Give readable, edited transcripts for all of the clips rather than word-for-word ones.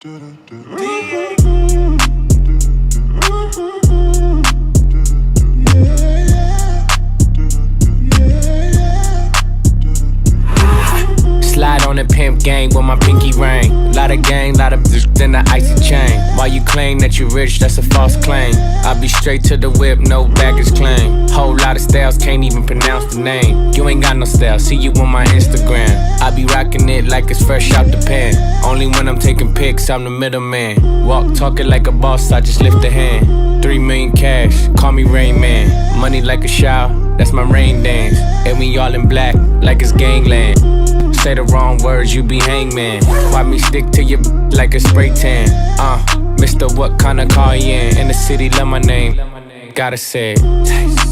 Slide on the pimp gang with my pinky ring. Lot of gang, lot of then the icy chain. While you claim that you rich, that's a false claim. I be straight to the whip, no baggage claim. Whole lot of styles, can't even pronounce the name. You ain't got no style, see you on my Instagram. I be rocking it like it's fresh out the pen. Only when I'm taking pics, I'm the middleman. Walk talking like a boss, I just lift a hand. 3 million cash, call me Rain Man. Money like a shower, that's my rain dance. And we all in black, like it's gangland. Say the wrong words, you be hangman. Why me stick to you like a spray tan? Mister, what kind of car you in the city, love my name. Gotta say it. Taste.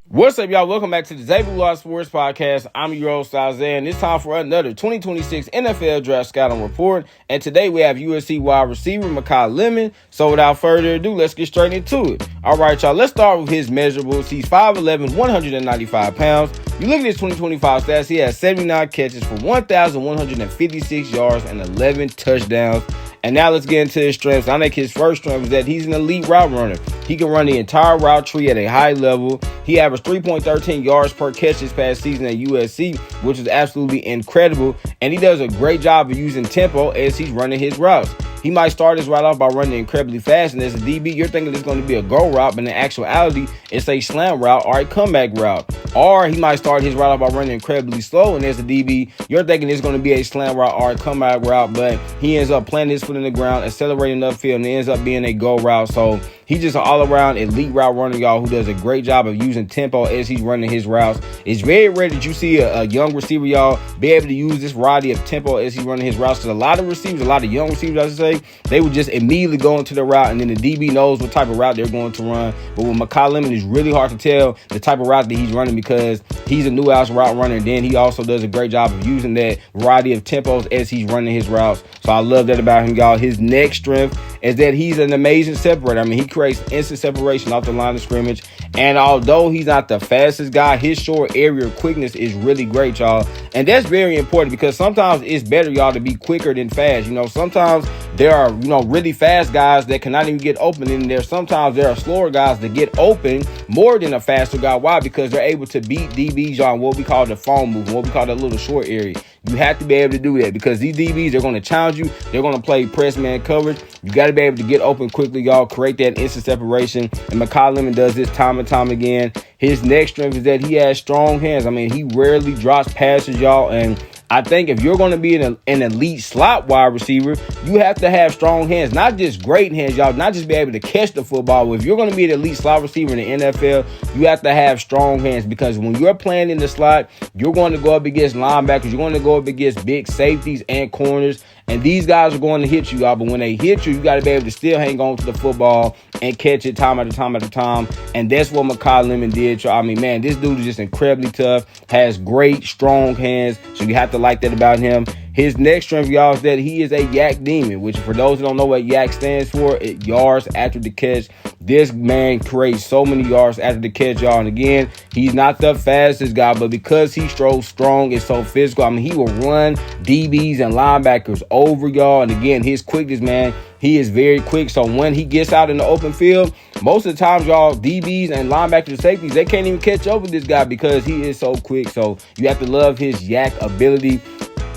What's up, y'all? Welcome back to the ZayMoolaSportsPodcast. I'm your host, Zay, and it's time for another 2026 NFL Draft Scouting Report. And today we have USC wide receiver Makai Lemon. So without further ado, let's get straight into it. All right, y'all, let's start with his measurables. He's 5'11", 195 pounds. You look at his 2025 stats, he has 79 catches for 1,156 yards and 11 touchdowns. And now let's get into his strengths. I think his first strength is that he's an elite route runner. He can run the entire route tree at a high level. He averaged 3.13 yards per catch this past season at USC, which is absolutely incredible. And he does a great job of using tempo as he's running his routes. He might start his route off by running incredibly fast, and as a DB, you're thinking it's going to be a go route, but in actuality, it's a slant route or a comeback route. Or he might start his route off by running incredibly slow, and as a DB, you're thinking it's going to be a slant route or a comeback route, but he ends up planting his foot in the ground, accelerating upfield, and it ends up being a go route. So he's just an all-around elite route runner, y'all, who does a great job of using tempo as he's running his routes. It's very rare that you see a young receiver, y'all, be able to use this variety of tempo as he's running his routes, because a lot of receivers, a lot of young receivers, I should say, they would just immediately go into the route, and then the DB knows what type of route they're going to run. But with Makai Lemon, it's really hard to tell the type of route that he's running because he's a new house route runner, and then he also does a great job of using that variety of tempos as he's running his routes. So I love that about him, y'all. His next strength is that he's an amazing separator. I mean, he creates instant separation off the line of scrimmage, and although he's not the fastest guy, his short area quickness is really great, y'all. And that's very important because sometimes it's better, y'all, to be quicker than fast. You know, sometimes there are, really fast guys that cannot even get open in there. Sometimes there are slower guys that get open more than a faster guy. Why? Because they're able to beat DBs on what we call the phone move, what we call that little short area. You have to be able to do that because these DBs, they're going to challenge you. They're going to play press man coverage. You got to be able to get open quickly, y'all, create that instant separation. And Makai Lemon does this time and time again. His next strength is that he has strong hands. I mean, he rarely drops passes, y'all, and I think if you're going to be an elite slot wide receiver, you have to have strong hands, not just great hands, y'all, not just be able to catch the football. But if you're going to be an elite slot receiver in the NFL, you have to have strong hands because when you're playing in the slot, you're going to go up against linebackers, you're going to go up against big safeties and corners, and these guys are going to hit you, y'all. But when they hit you, you got to be able to still hang on to the football and catch it time after time after time. And that's what Makai Lemon did, y'all. I mean, man, this dude is just incredibly tough, has great, strong hands, so you have to like that about him. His next strength, y'all, is that he is a yak demon, which for those who don't know what yak stands for, it yards after the catch. This man creates so many yards after the catch, y'all. And again, he's not the fastest guy, but because he's so strong and so physical, I mean, he will run DBs and linebackers over, y'all. And again, his quickness, man, he is very quick. So when he gets out in the open field, most of the times, y'all, DBs and linebackers and safeties, they can't even catch up with this guy because he is so quick. So you have to love his yak ability.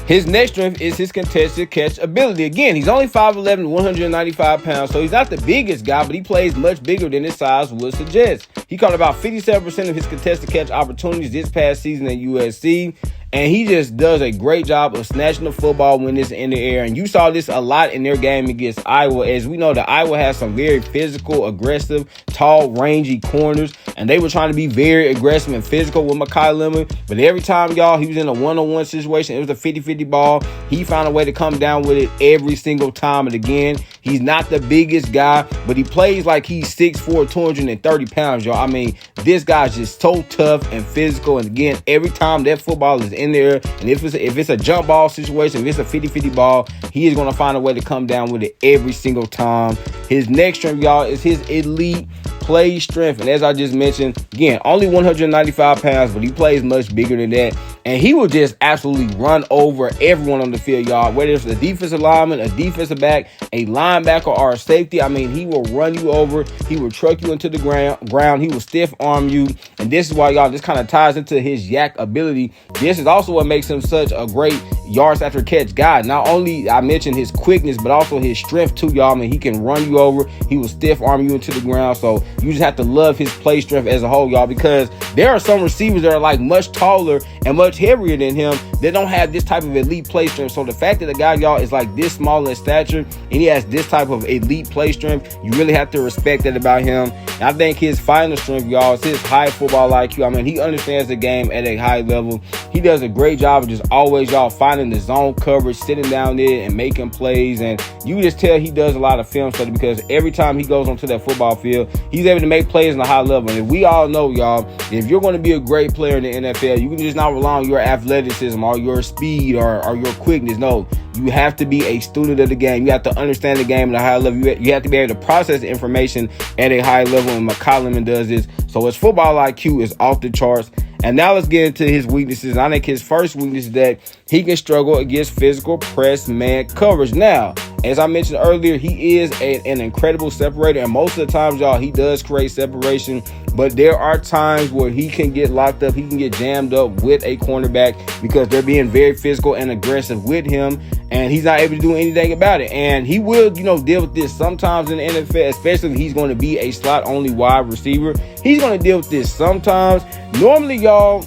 His next strength is his contested catch ability. Again, he's only 5'11", 195 pounds, so he's not the biggest guy, but he plays much bigger than his size would suggest. He caught about 57% of his contested catch opportunities this past season at USC. And he just does a great job of snatching the football when it's in the air. And you saw this a lot in their game against Iowa. As we know, that Iowa has some very physical, aggressive, tall, rangy corners. And they were trying to be very aggressive and physical with Makai Lemon. But every time, y'all, he was in a one-on-one situation, it was a 50-50 ball. He found a way to come down with it every single time. And again, he's not the biggest guy, but he plays like he's 6'4", 230 pounds, y'all. I mean, this guy's just so tough and physical. And again, every time that football is in there, and if it's a jump ball situation, if it's a 50-50 ball, he is going to find a way to come down with it every single time. His next strength, y'all, is his elite play strength, and as I just mentioned, again, only 195 pounds, but he plays much bigger than that. And he will just absolutely run over everyone on the field, y'all. Whether it's a defensive lineman, a defensive back, a linebacker, or a safety, I mean, he will run you over. He will truck you into the ground. He will stiff arm you. And this is why, y'all, this kind of ties into his yak ability. This is also what makes him such a great yards after catch guy. Not only I mentioned his quickness, but also his strength too, y'all. I mean, he can run you over. He will stiff arm you into the ground. So you just have to love his play strength as a whole, y'all, because there are some receivers that are like much taller and much heavier than him. They don't have this type of elite play strength. So the fact that the guy, y'all, is like this small in stature and he has this type of elite play strength, you really have to respect that about him. And I think his final strength, y'all, is his high football IQ. I mean, he understands the game at a high level. He does a great job of just always, y'all, finding the zone coverage, sitting down there and making plays. And you just tell he does a lot of film study, because every time he goes onto that football field, he's able to make plays on a high level. And we all know, y'all, if you're going to be a great player in the NFL, you can just not rely on your athleticism or your speed or your quickness. No, you have to be a student of the game. You have to understand the game at a high level. You have to be able to process information at a high level, and Makai Lemon does this. So his football IQ is off the charts. And now let's get into his weaknesses. I think his first weakness is that he can struggle against physical press man coverage. Now, as I mentioned earlier, he is an incredible separator, and most of the times, y'all, he does create separation. But there are times where he can get locked up, he can get jammed up with a cornerback because they're being very physical and aggressive with him, and he's not able to do anything about it. And he will, deal with this sometimes in the NFL, especially if he's going to be a slot-only wide receiver. He's going to deal with this sometimes. Normally, y'all,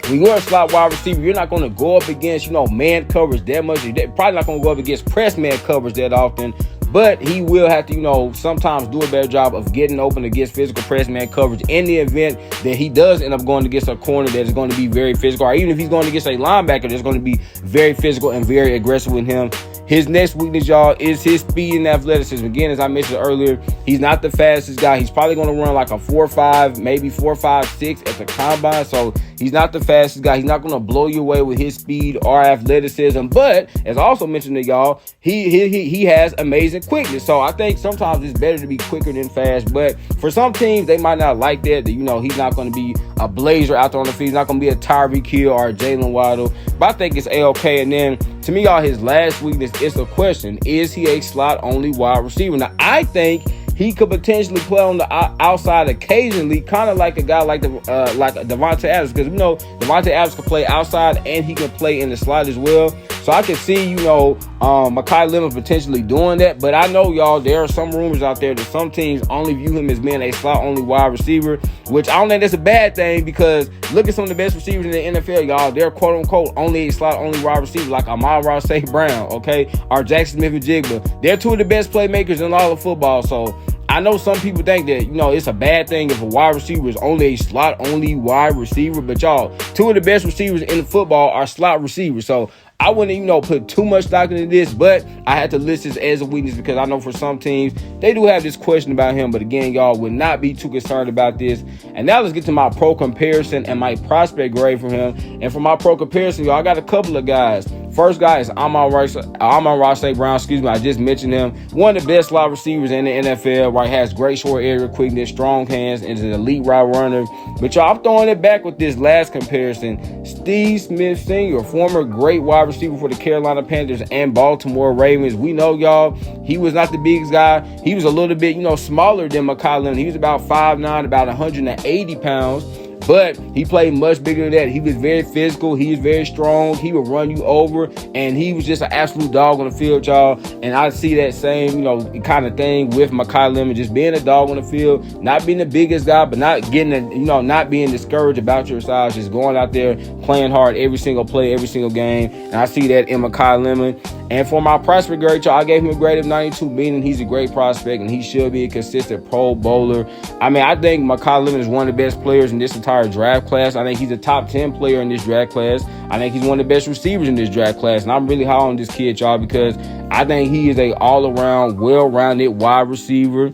when you're a slot wide receiver, you're not going to go up against, man coverage that much. You're probably not going to go up against press man coverage that often. But he will have to, sometimes do a better job of getting open against physical press man coverage in the event that he does end up going against a corner that is going to be very physical. Or even if he's going against a linebacker that's going to be very physical and very aggressive with him. His next weakness, y'all, is his speed and athleticism. Again, as I mentioned earlier, he's not the fastest guy. He's probably going to run like a 4.5, maybe 4.56 at the combine. So he's not the fastest guy. He's not going to blow you away with his speed or athleticism. But as I also mentioned to y'all, he has amazing quickness. So I think sometimes it's better to be quicker than fast. But for some teams, they might not like that. He's not going to be a blazer out there on the field. He's not going to be a Tyreek Hill or a Jalen Waddle. But I think it's A-okay. And then to me, y'all, his last weakness is a question. Is he a slot-only wide receiver? Now, I think he could potentially play on the outside occasionally, kind of like a guy like Devontae Adams, because we know Devontae Adams can play outside and he can play in the slot as well. So I can see, Makai Lemon potentially doing that. But I know, y'all, there are some rumors out there that some teams only view him as being a slot-only wide receiver, which I don't think that's a bad thing, because look at some of the best receivers in the NFL, y'all. They're quote-unquote only a slot-only wide receiver, like Amon-Ra St. Brown, okay, or Jackson Smith-Njigba. They're two of the best playmakers in all of football. So I know some people think that, it's a bad thing if a wide receiver is only a slot-only wide receiver. But, y'all, two of the best receivers in football are slot receivers. So I wouldn't, put too much stock into this, but I had to list this as a weakness because I know for some teams, they do have this question about him. But again, y'all, would not be too concerned about this. And now let's get to my pro comparison and my prospect grade for him. And for my pro comparison, y'all, I got a couple of guys. First guy is Amon-Ra St. Brown. I just mentioned him. One of the best slot receivers in the NFL, right? Has great short area quickness, strong hands, and is an elite route runner. But y'all, I'm throwing it back with this last comparison. Steve Smith Sr., former great wide receiver for the Carolina Panthers and Baltimore Ravens. We know, y'all, he was not the biggest guy. He was a little bit, smaller than Makai Lemon. He was about 5'9", about 180 pounds. But he played much bigger than that. He was very physical. He was very strong. He would run you over. And he was just an absolute dog on the field, y'all. And I see that same, kind of thing with Makai Lemon. Just being a dog on the field. Not being the biggest guy, but not getting, not being discouraged about your size. Just going out there, playing hard every single play, every single game. And I see that in Makai Lemon. And for my prospect grade, y'all, I gave him a grade of 92, meaning he's a great prospect and he should be a consistent Pro Bowler. I mean, I think Makai Lemon is one of the best players in this entire draft class. I think he's a top 10 player in this draft class. I think he's one of the best receivers in this draft class. And I'm really high on this kid, y'all, because I think he is a all-around, well-rounded wide receiver.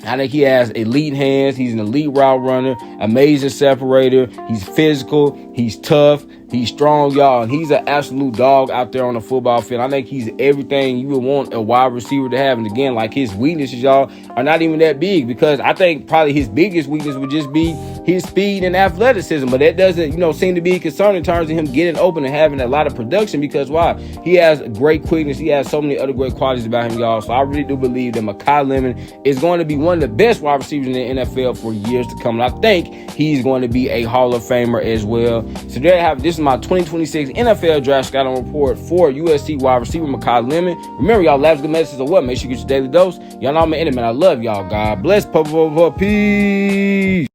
I think he has elite hands. He's an elite route runner, amazing separator. He's physical. He's tough. He's strong, y'all, and he's an absolute dog out there on the football field. I think he's everything you would want a wide receiver to have. And again, like, his weaknesses, y'all, are not even that big, because I think probably his biggest weakness would just be his speed and athleticism. But that doesn't, seem to be a concern in terms of him getting open and having a lot of production, because why? He has great quickness. He has so many other great qualities about him, y'all. So I really do believe that Makai Lemon is going to be one of the best wide receivers in the NFL for years to come. And I think he's going to be a Hall of Famer as well. So there you have it. This is my 2026 NFL Draft Scouting Report for USC wide receiver Makai Lemon. Remember, y'all, life's good message or what? Make sure you get your daily dose. Y'all know I'm an enemy, man. I love y'all. God bless. Peace.